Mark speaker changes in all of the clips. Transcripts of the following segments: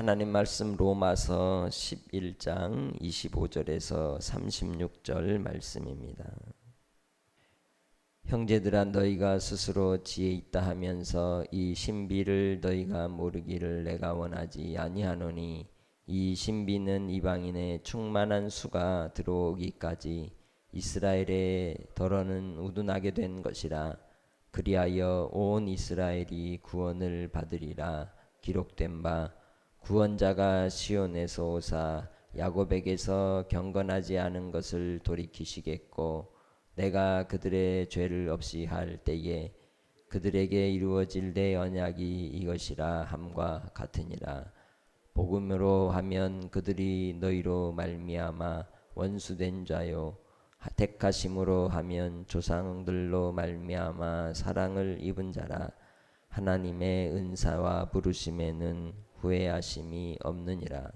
Speaker 1: 하나님 말씀 로마서 11장 25절에서 36절 말씀입니다. 형제들아 너희가 스스로 지혜 있다 하면서 이 신비를 너희가 모르기를 내가 원하지 아니하노니 이 신비는 이방인의 충만한 수가 들어오기까지 이스라엘의 덜어는 우둔하게 된 것이라. 그리하여 온 이스라엘이 구원을 받으리라. 기록된 바 구원자가 시온에서 오사 야곱에게서 경건하지 않은 것을 돌이키시겠고 내가 그들의 죄를 없이 할 때에 그들에게 이루어질 내 언약이 이것이라 함과 같으니라. 복음으로 하면 그들이 너희로 말미암아 원수된 자요 택하심으로 하면 조상들로 말미암아 사랑을 입은 자라. 하나님의 은사와 부르심에는 후회하심이 없느니라.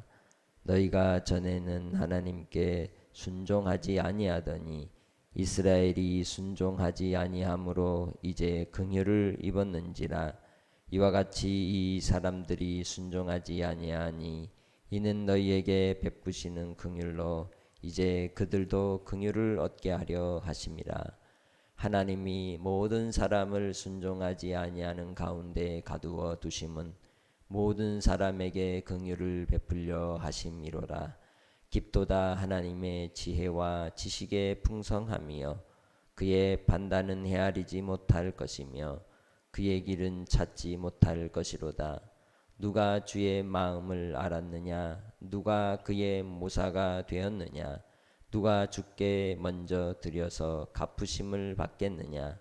Speaker 1: 너희가 전에는 하나님께 순종하지 아니하더니 이스라엘이 순종하지 아니함으로 이제 긍휼을 입었는지라. 이와 같이 이 사람들이 순종하지 아니하니 이는 너희에게 베푸시는 긍휼로 이제 그들도 긍휼을 얻게 하려 하심이라. 하나님이 모든 사람을 순종하지 아니하는 가운데 가두어 두심은 모든 사람에게 긍휼을 베풀려 하심이로라. 깊도다 하나님의 지혜와 지식의 풍성함이여 그의 판단은 헤아리지 못할 것이며 그의 길은 찾지 못할 것이로다. 누가 주의 마음을 알았느냐? 누가 그의 모사가 되었느냐? 누가 주께 먼저 드려서 갚으심을 받겠느냐?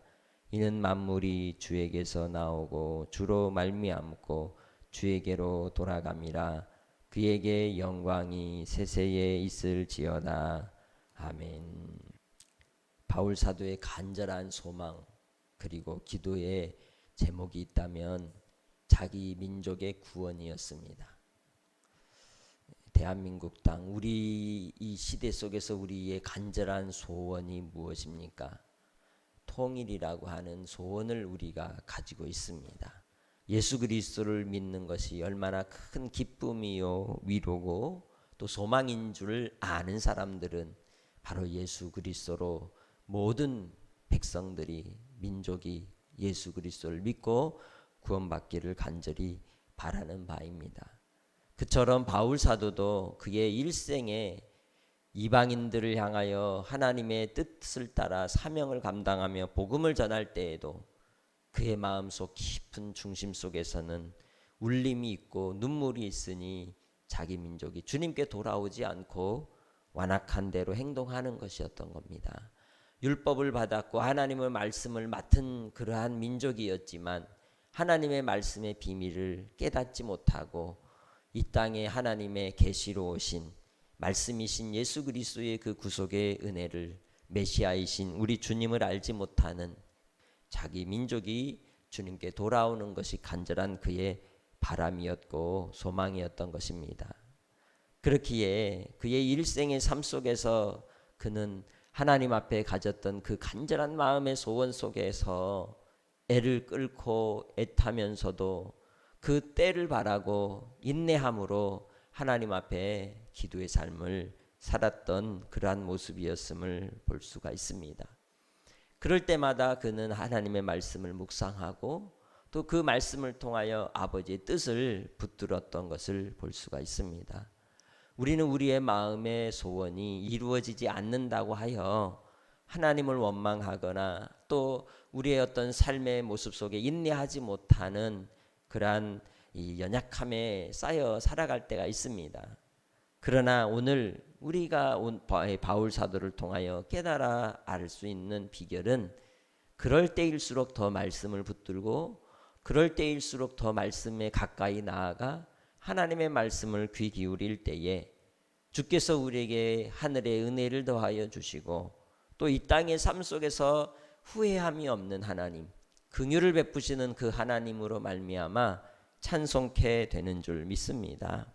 Speaker 1: 이는 만물이 주에게서 나오고 주로 말미암고 주에게로 돌아감이라. 그에게 영광이 세세에 있을지어다. 아멘. 바울 사도의 간절한 소망 그리고 기도의 제목이 있다면 자기 민족의 구원이었습니다. 대한민국 땅, 우리 이 시대 속에서 우리의 간절한 소원이 무엇입니까? 통일이라고 하는 소원을 우리가 가지고 있습니다. 예수 그리스도를 믿는 것이 얼마나 큰 기쁨이요 위로고 또 소망인 줄 아는 사람들은 바로 예수 그리스도로 모든 백성들이 민족이 예수 그리스도를 믿고 구원받기를 간절히 바라는 바입니다. 그처럼 바울 사도도 그의 일생에 이방인들을 향하여 하나님의 뜻을 따라 사명을 감당하며 복음을 전할 때에도 그의 마음속 깊은 중심 속에서는 울림이 있고 눈물이 있으니 자기 민족이 주님께 돌아오지 않고 완악한 대로 행동하는 것이었던 겁니다. 율법을 받았고 하나님의 말씀을 맡은 그러한 민족이었지만 하나님의 말씀의 비밀을 깨닫지 못하고 이 땅에 하나님의 계시로 오신 말씀이신 예수 그리스도의 그 구속의 은혜를 메시아이신 우리 주님을 알지 못하는 자기 민족이 주님께 돌아오는 것이 간절한 그의 바람이었고 소망이었던 것입니다. 그렇기에 그의 일생의 삶 속에서 그는 하나님 앞에 가졌던 그 간절한 마음의 소원 속에서 애를 끌고 애타면서도 그 때를 바라고 인내함으로 하나님 앞에 기도의 삶을 살았던 그러한 모습이었음을 볼 수가 있습니다. 그럴 때마다 그는 하나님의 말씀을 묵상하고 또 그 말씀을 통하여 아버지의 뜻을 붙들었던 것을 볼 수가 있습니다. 우리는 우리의 마음의 소원이 이루어지지 않는다고 하여 하나님을 원망하거나 또 우리의 어떤 삶의 모습 속에 인내하지 못하는 그러한 이 연약함에 쌓여 살아갈 때가 있습니다. 그러나 오늘 우리가 바울 사도를 통하여 깨달아 알 수 있는 비결은 그럴 때일수록 더 말씀을 붙들고 그럴 때일수록 더 말씀에 가까이 나아가 하나님의 말씀을 귀 기울일 때에 주께서 우리에게 하늘의 은혜를 더하여 주시고 또 이 땅의 삶 속에서 후회함이 없는 하나님, 긍휼을 베푸시는 그 하나님으로 말미암아 찬송케 되는 줄 믿습니다.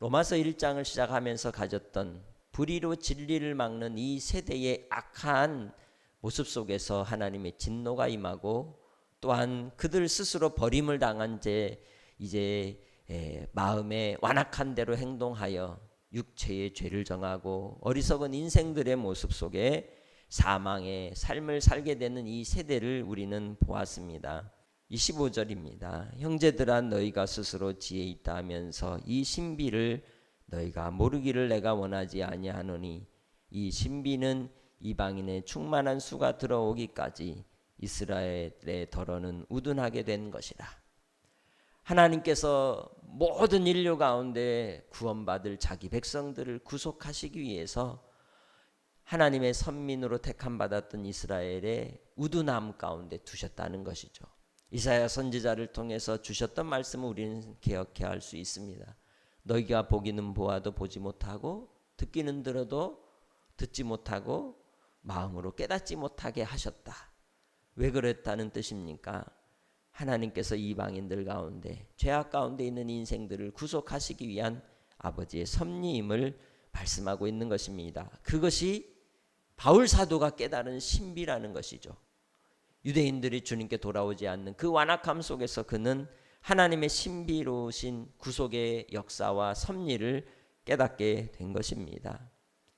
Speaker 1: 로마서 1장을 시작하면서 가졌던 불의로 진리를 막는 이 세대의 악한 모습 속에서 하나님의 진노가 임하고 또한 그들 스스로 버림을 당한 이제 마음의 완악한 대로 행동하여 육체의 죄를 정하고 어리석은 인생들의 모습 속에 사망의 삶을 살게 되는 이 세대를 우리는 보았습니다. 25절입니다. 형제들아 너희가 스스로 지혜 있다 하면서 이 신비를 너희가 모르기를 내가 원하지 아니하노니 이 신비는 이방인의 충만한 수가 들어오기까지 이스라엘의 덜어는 우둔하게 된 것이라. 하나님께서 모든 인류 가운데 구원받을 자기 백성들을 구속하시기 위해서 하나님의 선민으로 택함받았던 이스라엘의 우둔함 가운데 두셨다는 것이죠. 이사야 선지자를 통해서 주셨던 말씀을 우리는 기억해야 할 수 있습니다. 너희가 보기는 보아도 보지 못하고 듣기는 들어도 듣지 못하고 마음으로 깨닫지 못하게 하셨다. 왜 그랬다는 뜻입니까? 하나님께서 이방인들 가운데 죄악 가운데 있는 인생들을 구속하시기 위한 아버지의 섭리임을 말씀하고 있는 것입니다. 그것이 바울 사도가 깨달은 신비라는 것이죠. 유대인들이 주님께 돌아오지 않는 그 완악함 속에서 그는 하나님의 신비로우신 구속의 역사와 섭리를 깨닫게 된 것입니다.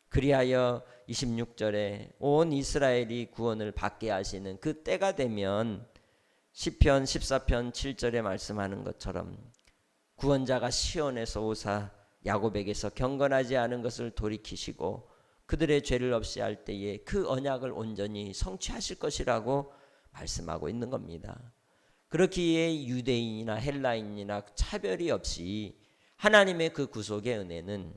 Speaker 1: 그리하여 26절에 온 이스라엘이 구원을 받게 하시는 그 때가 되면 시편 14편 7절에 말씀하는 것처럼 구원자가 시온에서 오사 야곱에게서 경건하지 않은 것을 돌이키시고 그들의 죄를 없이 할 때에 그 언약을 온전히 성취하실 것이라고 말씀하고 있는 겁니다. 그렇기에 유대인이나 헬라인이나 차별이 없이 하나님의 그 구속의 은혜는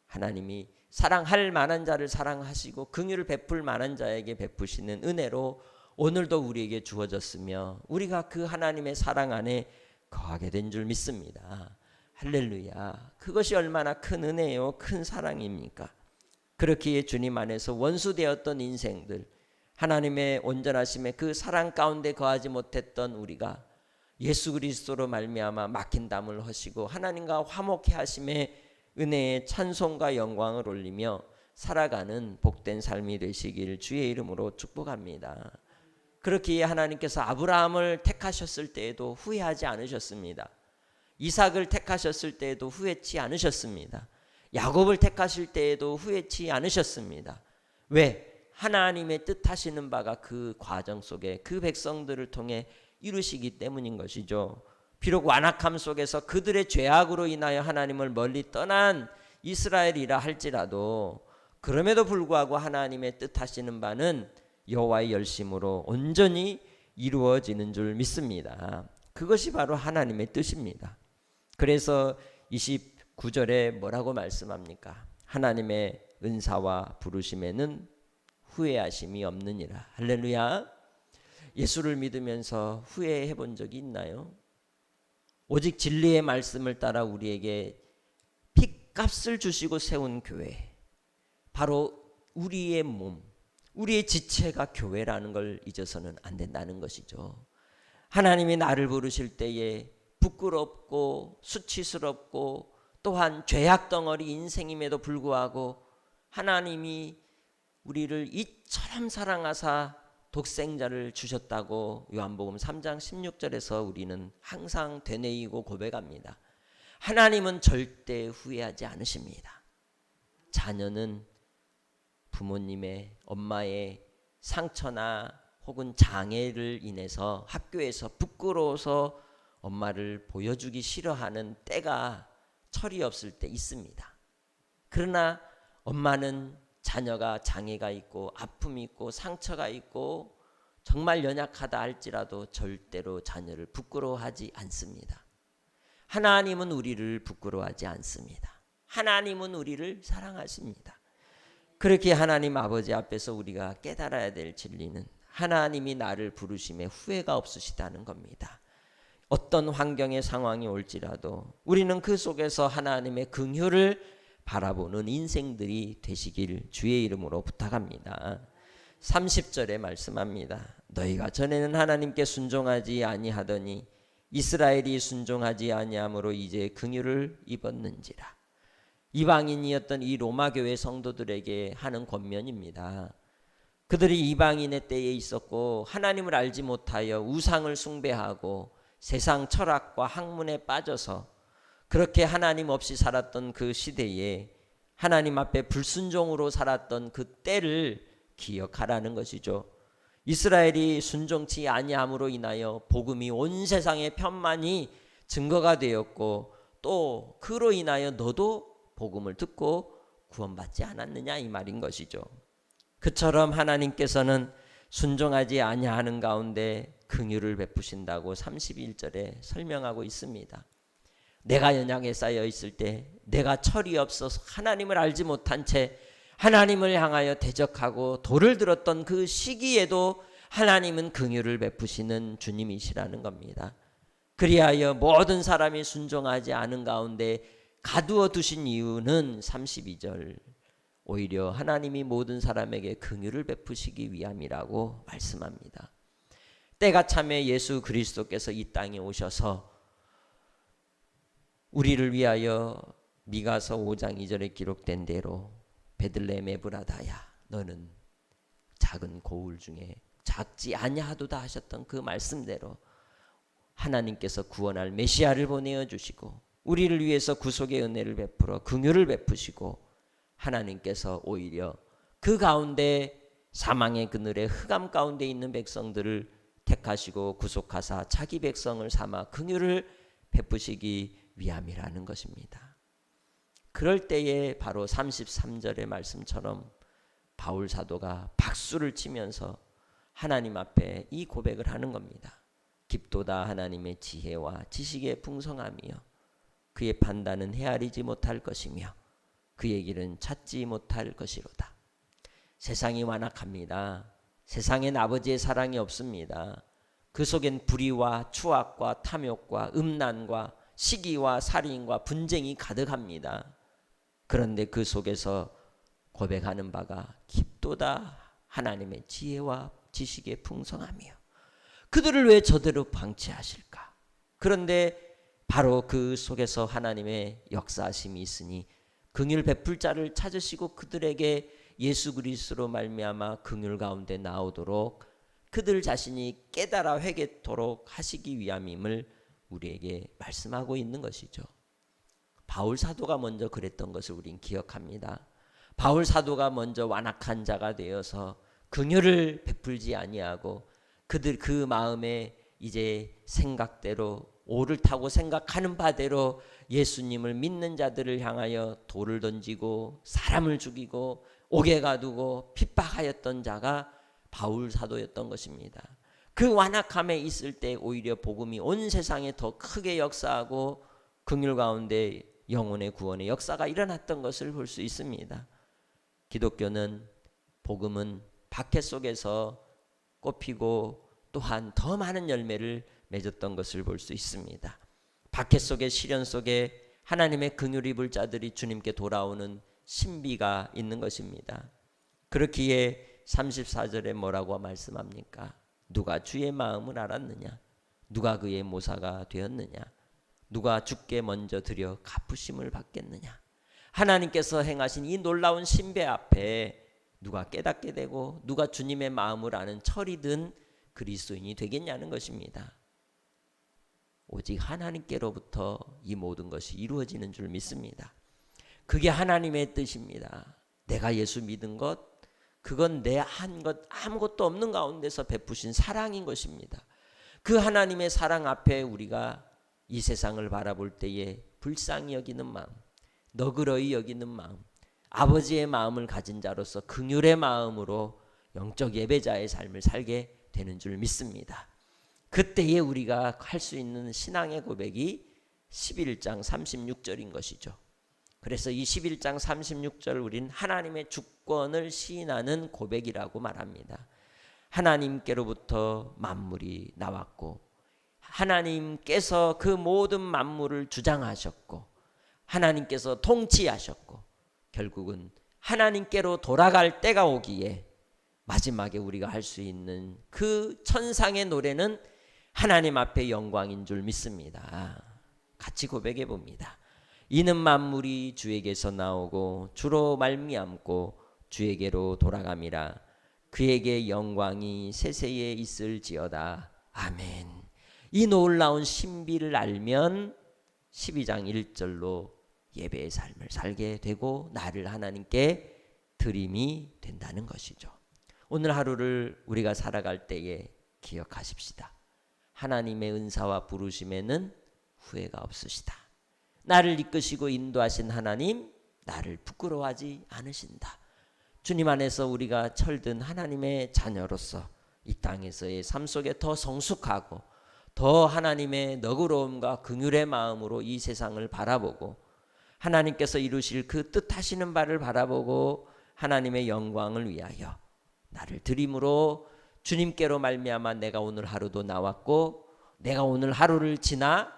Speaker 1: 하나님이 사랑할 만한 자를 사랑하시고 긍휼을 베풀 만한 자에게 베푸시는 은혜로 오늘도 우리에게 주어졌으며 우리가 그 하나님의 사랑 안에 거하게 된 줄 믿습니다. 할렐루야. 그것이 얼마나 큰 은혜요 큰 사랑입니까? 그렇기에 주님 안에서 원수되었던 인생들, 하나님의 온전하심의 그 사랑 가운데 거하지 못했던 우리가 예수 그리스도로 말미암아 막힌 담을 허시고 하나님과 화목해 하심의 은혜의 찬송과 영광을 올리며 살아가는 복된 삶이 되시길 주의 이름으로 축복합니다. 그렇기에 하나님께서 아브라함을 택하셨을 때에도 후회하지 않으셨습니다. 이삭을 택하셨을 때에도 후회치 않으셨습니다. 야곱을 택하실 때에도 후회치 않으셨습니다. 왜? 하나님의 뜻하시는 바가 그 과정 속에 그 백성들을 통해 이루시기 때문인 것이죠. 비록 완악함 속에서 그들의 죄악으로 인하여 하나님을 멀리 떠난 이스라엘이라 할지라도 그럼에도 불구하고 하나님의 뜻하시는 바는 여호와의 열심으로 온전히 이루어지는 줄 믿습니다. 그것이 바로 하나님의 뜻입니다. 그래서 29절에 뭐라고 말씀합니까? 하나님의 은사와 부르심에는 후회하심이 없느니라. 할렐루야. 예수를 믿으면서 후회해 본 적이 있나요? 오직 진리의 말씀을 따라 우리에게 핏값을 주시고 세운 교회, 바로 우리의 몸, 우리의 지체가 교회라는 걸 잊어서는 안 된다는 것이죠. 하나님이 나를 부르실 때에 부끄럽고 수치스럽고 또한 죄악 덩어리 인생임에도 불구하고 하나님이 우리를 이처럼 사랑하사 독생자를 주셨다고 요한복음 3장 16절에서 우리는 항상 되뇌이고 고백합니다. 하나님은 절대 후회하지 않으십니다. 자녀는 부모님의 엄마의 상처나 혹은 장애를 인해서 학교에서 부끄러워서 엄마를 보여주기 싫어하는 때가 철이 없을 때 있습니다. 그러나 엄마는 자녀가 장애가 있고 아픔이 있고 상처가 있고 정말 연약하다 할지라도 절대로 자녀를 부끄러워하지 않습니다. 하나님은 우리를 부끄러워하지 않습니다. 하나님은 우리를 사랑하십니다. 그렇게 하나님 아버지 앞에서 우리가 깨달아야 될 진리는 하나님이 나를 부르심에 후회가 없으시다는 겁니다. 어떤 환경의 상황이 올지라도 우리는 그 속에서 하나님의 긍휼을 바라보는 인생들이 되시길 주의 이름으로 부탁합니다. 30절에 말씀합니다. 너희가 전에는 하나님께 순종하지 아니하더니 이스라엘이 순종하지 아니함으로 이제 긍휼을 입었는지라. 이방인이었던 이 로마 교회 성도들에게 하는 권면입니다. 그들이 이방인의 때에 있었고 하나님을 알지 못하여 우상을 숭배하고 세상 철학과 학문에 빠져서 그렇게 하나님 없이 살았던 그 시대에 하나님 앞에 불순종으로 살았던 그 때를 기억하라는 것이죠. 이스라엘이 순종치 아니함으로 인하여 복음이 온 세상에 편만이 증거가 되었고, 또 그로 인하여 너도 복음을 듣고 구원받지 않았느냐 이 말인 것이죠. 그처럼 하나님께서는 순종하지 아니하는 가운데 긍휼을 베푸신다고 31절에 설명하고 있습니다. 내가 연약에 쌓여 있을 때, 내가 철이 없어서 하나님을 알지 못한 채 하나님을 향하여 대적하고 돌을 들었던 그 시기에도 하나님은 긍휼을 베푸시는 주님이시라는 겁니다. 그리하여 모든 사람이 순종하지 않은 가운데 가두어 두신 이유는 32절, 오히려 하나님이 모든 사람에게 긍휼을 베푸시기 위함이라고 말씀합니다. 때가 참에 예수 그리스도께서 이 땅에 오셔서 우리를 위하여 미가서 5장 2절에 기록된 대로 베들레헴 에브라다야 너는 작은 고울 중에 작지 아니하도다 하셨던 그 말씀대로 하나님께서 구원할 메시아를 보내어 주시고 우리를 위해서 구속의 은혜를 베풀어 긍휼을 베푸시고, 하나님께서 오히려 그 가운데 사망의 그늘에 흑암 가운데 있는 백성들을 택하시고 구속하사 자기 백성을 삼아 긍휼을 베푸시기 위함이라는 것입니다. 그럴 때에 바로 33절의 말씀처럼 바울 사도가 박수를 치면서 하나님 앞에 이 고백을 하는 겁니다. 깊도다 하나님의 지혜와 지식의 풍성함이여 그의 판단은 헤아리지 못할 것이며 그의 길은 찾지 못할 것이로다. 세상이 완악합니다. 세상엔 아버지의 사랑이 없습니다. 그 속엔 불의와 추악과 탐욕과 음란과 시기와 살인과 분쟁이 가득합니다. 그런데 그 속에서 고백하는 바가 깊도다 하나님의 지혜와 지식의 풍성함이요 그들을 왜 저대로 방치하실까? 그런데 바로 그 속에서 하나님의 역사하심이 있으니 긍휼 베풀 자를 찾으시고 그들에게 예수 그리스도로 말미암아 긍휼 가운데 나오도록 그들 자신이 깨달아 회개토록 하시기 위함임을 우리에게 말씀하고 있는 것이죠. 바울 사도가 먼저 그랬던 것을 우린 기억합니다. 바울 사도가 먼저 완악한 자가 되어서 긍휼을 베풀지 아니하고 그들 그 마음에 이제 생각대로 옳다고 생각하는 바대로 예수님을 믿는 자들을 향하여 돌을 던지고 사람을 죽이고 옥에 가두고 핍박하였던 자가 바울 사도였던 것입니다. 그 완악함에 있을 때 오히려 복음이 온 세상에 더 크게 역사하고 긍휼 가운데 영혼의 구원의 역사가 일어났던 것을 볼 수 있습니다. 기독교는 복음은 박해 속에서 꽃피고 또한 더 많은 열매를 맺었던 것을 볼 수 있습니다. 박해 속에 시련 속에 하나님의 긍휼 입을 자들이 주님께 돌아오는 신비가 있는 것입니다. 그렇기에 34절에 뭐라고 말씀합니까? 누가 주의 마음을 알았느냐? 누가 그의 모사가 되었느냐? 누가 주께 먼저 드려 갚으심을 받겠느냐? 하나님께서 행하신 이 놀라운 신비 앞에 누가 깨닫게 되고 누가 주님의 마음을 아는 철이 든 그리스도인이 되겠냐는 것입니다. 오직 하나님께로부터 이 모든 것이 이루어지는 줄 믿습니다. 그게 하나님의 뜻입니다. 내가 예수 믿은 것, 그건 내 한 것 아무것도 없는 가운데서 베푸신 사랑인 것입니다. 그 하나님의 사랑 앞에 우리가 이 세상을 바라볼 때에 불쌍히 여기는 마음, 너그러이 여기는 마음, 아버지의 마음을 가진 자로서 긍휼의 마음으로 영적 예배자의 삶을 살게 되는 줄 믿습니다. 그때에 우리가 할 수 있는 신앙의 고백이 11장 36절인 것이죠. 그래서 이 11장 36절 우린 하나님의 주권을 시인하는 고백이라고 말합니다. 하나님께로부터 만물이 나왔고 하나님께서 그 모든 만물을 주장하셨고 하나님께서 통치하셨고 결국은 하나님께로 돌아갈 때가 오기에 마지막에 우리가 할 수 있는 그 천상의 노래는 하나님 앞에 영광인 줄 믿습니다. 같이 고백해 봅니다. 이는 만물이 주에게서 나오고 주로 말미암고 주에게로 돌아감이라. 그에게 영광이 세세에 있을지어다. 아멘. 이 놀라운 신비를 알면 12장 1절로 예배의 삶을 살게 되고 나를 하나님께 드림이 된다는 것이죠. 오늘 하루를 우리가 살아갈 때에 기억하십시다. 하나님의 은사와 부르심에는 후회가 없으시다. 나를 이끄시고 인도하신 하나님, 나를 부끄러워하지 않으신다. 주님 안에서 우리가 철든 하나님의 자녀로서 이 땅에서의 삶 속에 더 성숙하고 더 하나님의 너그러움과 긍휼의 마음으로 이 세상을 바라보고 하나님께서 이루실 그 뜻하시는 바를 바라보고 하나님의 영광을 위하여 나를 드림으로 주님께로 말미암아 내가 오늘 하루도 나왔고 내가 오늘 하루를 지나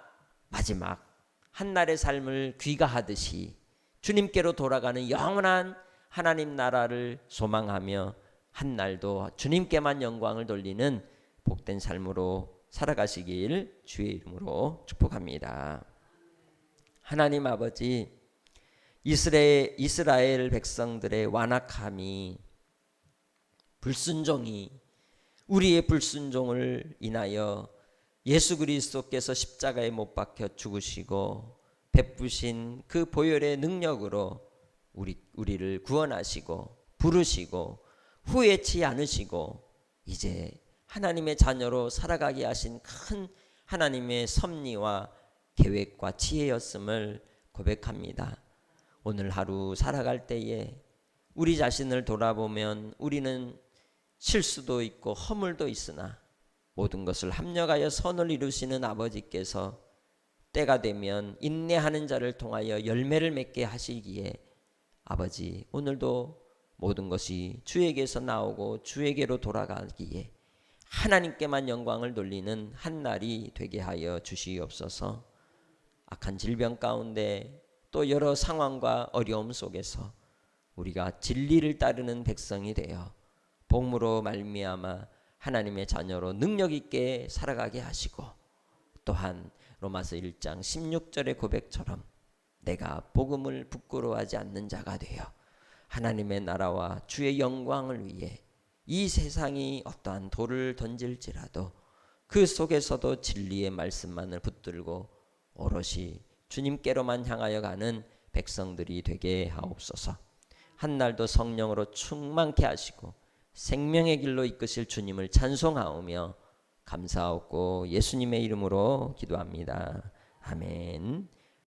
Speaker 1: 마지막 한날의 삶을 귀가하듯이 주님께로 돌아가는 영원한 하나님 나라를 소망하며 한날도 주님께만 영광을 돌리는 복된 삶으로 살아가시길 주의 이름으로 축복합니다. 하나님 아버지, 이스라엘 백성들의 완악함이, 불순종이, 우리의 불순종을 인하여 예수 그리스도께서 십자가에 못 박혀 죽으시고 베푸신 그 보혈의 능력으로 우리를 구원하시고 부르시고 후회치 않으시고 이제 하나님의 자녀로 살아가게 하신 큰 하나님의 섭리와 계획과 지혜였음을 고백합니다. 오늘 하루 살아갈 때에 우리 자신을 돌아보면 우리는 실수도 있고 허물도 있으나 모든 것을 합력하여 선을 이루시는 아버지께서 때가 되면 인내하는 자를 통하여 열매를 맺게 하시기에 아버지, 오늘도 모든 것이 주에게서 나오고 주에게로 돌아가기에 하나님께만 영광을 돌리는 한 날이 되게 하여 주시옵소서. 악한 질병 가운데 또 여러 상황과 어려움 속에서 우리가 진리를 따르는 백성이 되어 복음으로 말미암아 하나님의 자녀로 능력 있게 살아가게 하시고 또한 로마서 1장 16절의 고백처럼 내가 복음을 부끄러워하지 않는 자가 되어 하나님의 나라와 주의 영광을 위해 이 세상이 어떠한 돌을 던질지라도 그 속에서도 진리의 말씀만을 붙들고 오롯이 주님께로만 향하여 가는 백성들이 되게 하옵소서. 한날도 성령으로 충만케 하시고 생명의 길로 이끄실 주님을 찬송하오며 감사하옵고 예수님의 이름으로 기도합니다. 아멘.